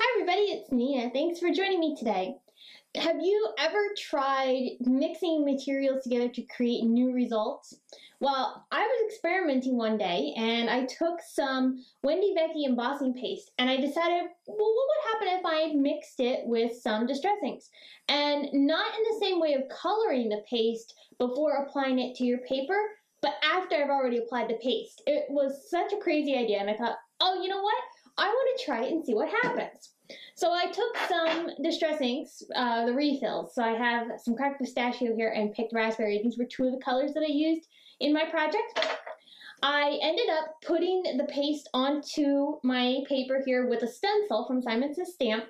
Hi everybody, it's Neenah. Thanks for joining me today. Have you ever tried mixing materials together to create new results? Well, I was experimenting one day and I took some Wendy Vecchi embossing paste and I decided, well, what would happen if I mixed it with some distress inks? And not in the same way of coloring the paste before applying it to your paper, but after I've already applied the paste. It was such a crazy idea and I thought, oh, you know what? I want to try it and see what happens. So I took some distress inks, the refills. So I have some cracked pistachio here and picked raspberry. These were two of the colors that I used in my project. I ended up putting the paste onto my paper here with a stencil from Simon Says Stamp.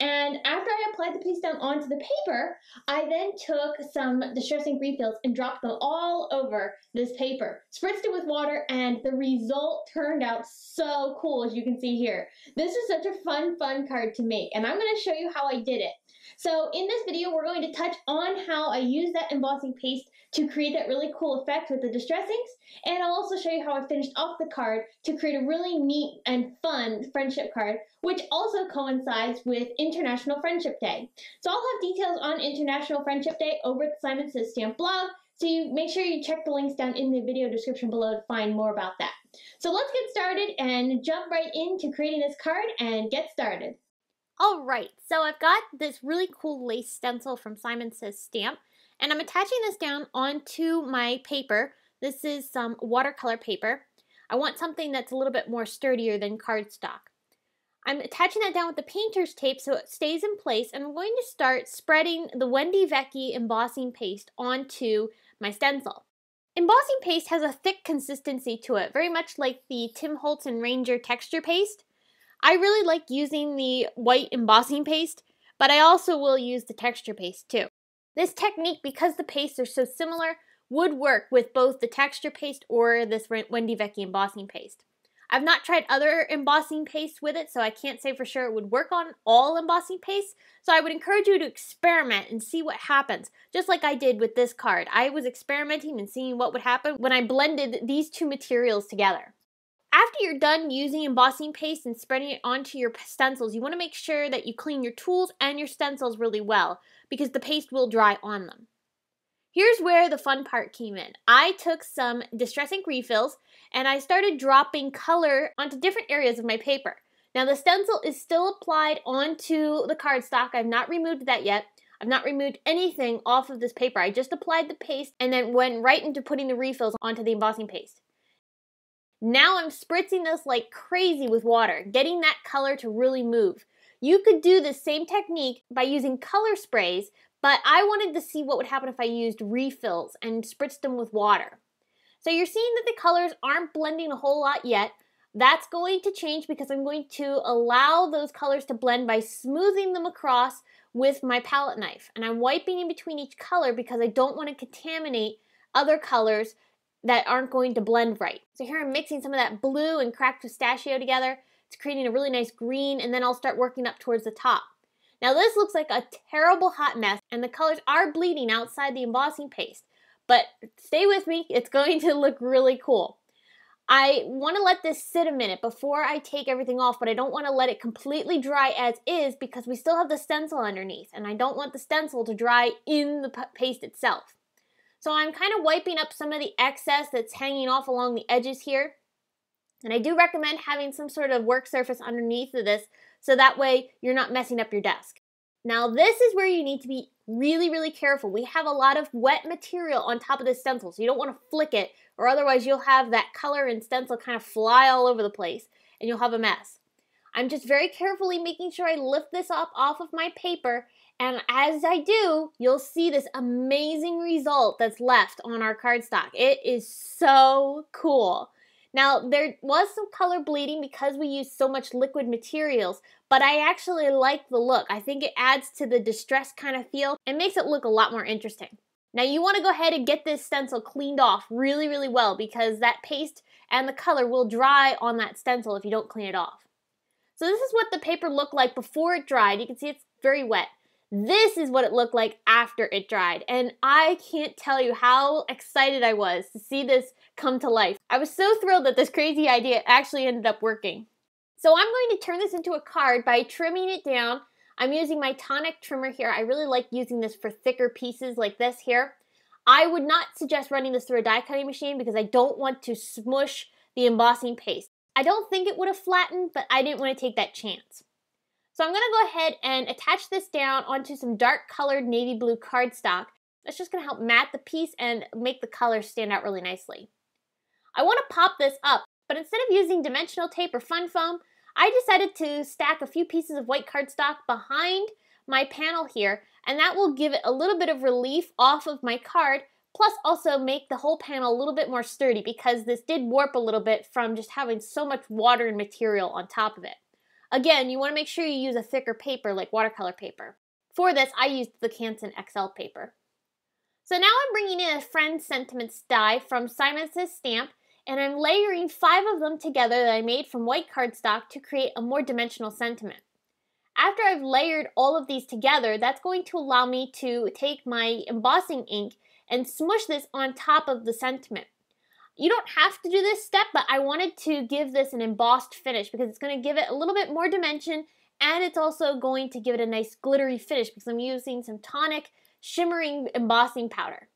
And after I applied the paste down onto the paper, I then took some distress ink refills and dropped them all over this paper. Spritzed it with water and the result turned out so cool, as you can see here. This is such a fun card to make, and I'm going to show you how I did it. So in this video, we're going to touch on how I used that embossing paste to create that really cool effect with the distress inks, and I'll also show you how I finished off the card to create a really neat and fun friendship card, which also coincides with International Friendship Day. So I'll have details on International Friendship Day over at the Simon Says Stamp blog, so you make sure you check the links down in the video description below to find more about that. So let's get started and jump right into creating this card and get started. Alright, so I've got this really cool lace stencil from Simon Says Stamp, and I'm attaching this down onto my paper. This is some watercolor paper. I want something that's a little bit more sturdier than cardstock. I'm attaching that down with the painter's tape so it stays in place, and I'm going to start spreading the Wendy Vecchi embossing paste onto my stencil. Embossing paste has a thick consistency to it, very much like the Tim Holtz and Ranger texture paste. I really like using the white embossing paste, but I also will use the texture paste too. This technique, because the pastes are so similar, would work with both the texture paste or this Wendy Vecchi embossing paste. I've not tried other embossing paste with it, so I can't say for sure it would work on all embossing paste, so I would encourage you to experiment and see what happens, just like I did with this card. I was experimenting and seeing what would happen when I blended these two materials together. After you're done using embossing paste and spreading it onto your stencils, you want to make sure that you clean your tools and your stencils really well, because the paste will dry on them. Here's where the fun part came in. I took some distress ink refills and I started dropping color onto different areas of my paper. Now the stencil is still applied onto the cardstock. I've not removed that yet. I've not removed anything off of this paper. I just applied the paste and then went right into putting the refills onto the embossing paste. Now I'm spritzing this like crazy with water, getting that color to really move. You could do the same technique by using color sprays, but I wanted to see what would happen if I used refills and spritzed them with water. So you're seeing that the colors aren't blending a whole lot yet. That's going to change because I'm going to allow those colors to blend by smoothing them across with my palette knife. And I'm wiping in between each color because I don't want to contaminate other colors that aren't going to blend right. So here I'm mixing some of that blue and cracked pistachio together. It's creating a really nice green, and then I'll start working up towards the top. Now this looks like a terrible hot mess, and the colors are bleeding outside the embossing paste, but stay with me, it's going to look really cool. I want to let this sit a minute before I take everything off, but I don't want to let it completely dry as is because we still have the stencil underneath, and I don't want the stencil to dry in the paste itself. So I'm kind of wiping up some of the excess that's hanging off along the edges here. And I do recommend having some sort of work surface underneath of this so that way you're not messing up your desk. Now this is where you need to be really careful. We have a lot of wet material on top of this stencil, so you don't want to flick it or otherwise you'll have that color and stencil kind of fly all over the place and you'll have a mess. I'm just very carefully making sure I lift this up off of my paper, and as I do, you'll see this amazing result that's left on our cardstock. It is so cool. Now, there was some color bleeding because we used so much liquid materials, but I actually like the look. I think it adds to the distress kind of feel and makes it look a lot more interesting. Now, you want to go ahead and get this stencil cleaned off really well because that paste and the color will dry on that stencil if you don't clean it off. So this is what the paper looked like before it dried. You can see it's very wet. This is what it looked like after it dried, and I can't tell you how excited I was to see this come to life. I was so thrilled that this crazy idea actually ended up working. So I'm going to turn this into a card by trimming it down. I'm using my Tonic trimmer here. I really like using this for thicker pieces like this here. I would not suggest running this through a die cutting machine because I don't want to smush the embossing paste. I don't think it would have flattened, but I didn't want to take that chance. So I'm going to go ahead and attach this down onto some dark colored navy blue cardstock. That's just going to help matte the piece and make the colors stand out really nicely. I want to pop this up, but instead of using dimensional tape or fun foam, I decided to stack a few pieces of white cardstock behind my panel here, and that will give it a little bit of relief off of my card, plus also make the whole panel a little bit more sturdy because this did warp a little bit from just having so much water and material on top of it. Again, you want to make sure you use a thicker paper like watercolor paper. For this, I used the Canson XL paper. So now I'm bringing in a Friends Sentiments die from Simon Says Stamp, and I'm layering 5 of them together that I made from white cardstock to create a more dimensional sentiment. After I've layered all of these together, that's going to allow me to take my embossing ink and smush this on top of the sentiment. You don't have to do this step, but I wanted to give this an embossed finish because it's going to give it a little bit more dimension, and it's also going to give it a nice glittery finish because I'm using some Tonic shimmering embossing powder.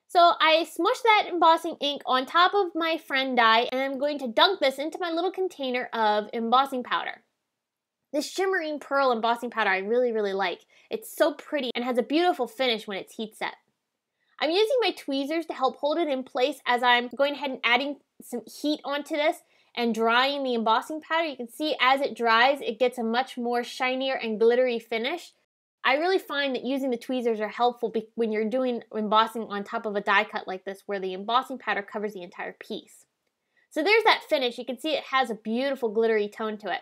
So I smushed that embossing ink on top of my friend die, and I'm going to dunk this into my little container of embossing powder. This shimmering pearl embossing powder I really, really like. It's so pretty and has a beautiful finish when it's heat set. I'm using my tweezers to help hold it in place as I'm going ahead and adding some heat onto this and drying the embossing powder. You can see as it dries, it gets a much more shinier and glittery finish. I really find that using the tweezers are helpful when you're doing embossing on top of a die cut like this where the embossing powder covers the entire piece. So there's that finish. You can see it has a beautiful glittery tone to it.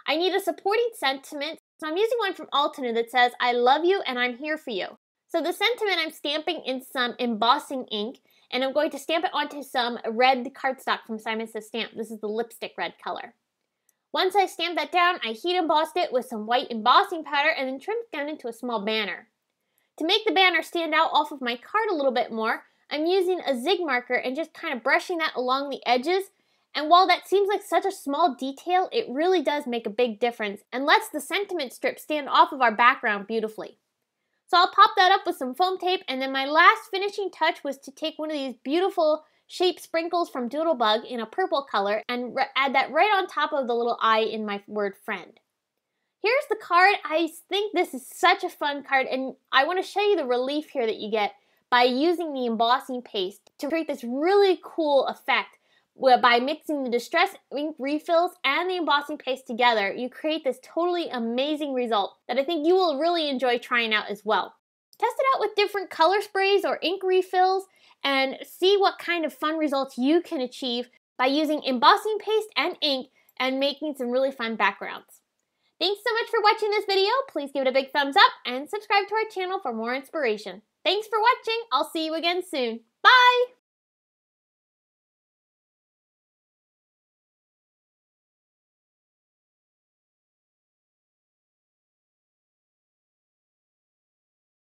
I need a supporting sentiment, so I'm using one from Altena that says, "I love you and I'm here for you." So the sentiment I'm stamping in some embossing ink, and I'm going to stamp it onto some red cardstock from Simon Says Stamp. This is the lipstick red color. Once I stamped that down, I heat embossed it with some white embossing powder and then trimmed it down into a small banner. To make the banner stand out off of my card a little bit more, I'm using a zig marker and just kind of brushing that along the edges. And while that seems like such a small detail, it really does make a big difference and lets the sentiment strip stand off of our background beautifully. So I'll pop that up with some foam tape, and then my last finishing touch was to take one of these beautiful shape sprinkles from Doodlebug in a purple color and add that right on top of the little I in my word friend. Here's the card. I think this is such a fun card, and I want to show you the relief here that you get by using the embossing paste to create this really cool effect. Where by mixing the distress ink refills and the embossing paste together, you create this totally amazing result that I think you will really enjoy trying out as well. Test it out with different color sprays or ink refills and see what kind of fun results you can achieve by using embossing paste and ink and making some really fun backgrounds. Thanks so much for watching this video. Please give it a big thumbs up and subscribe to our channel for more inspiration. Thanks for watching. I'll see you again soon. Bye!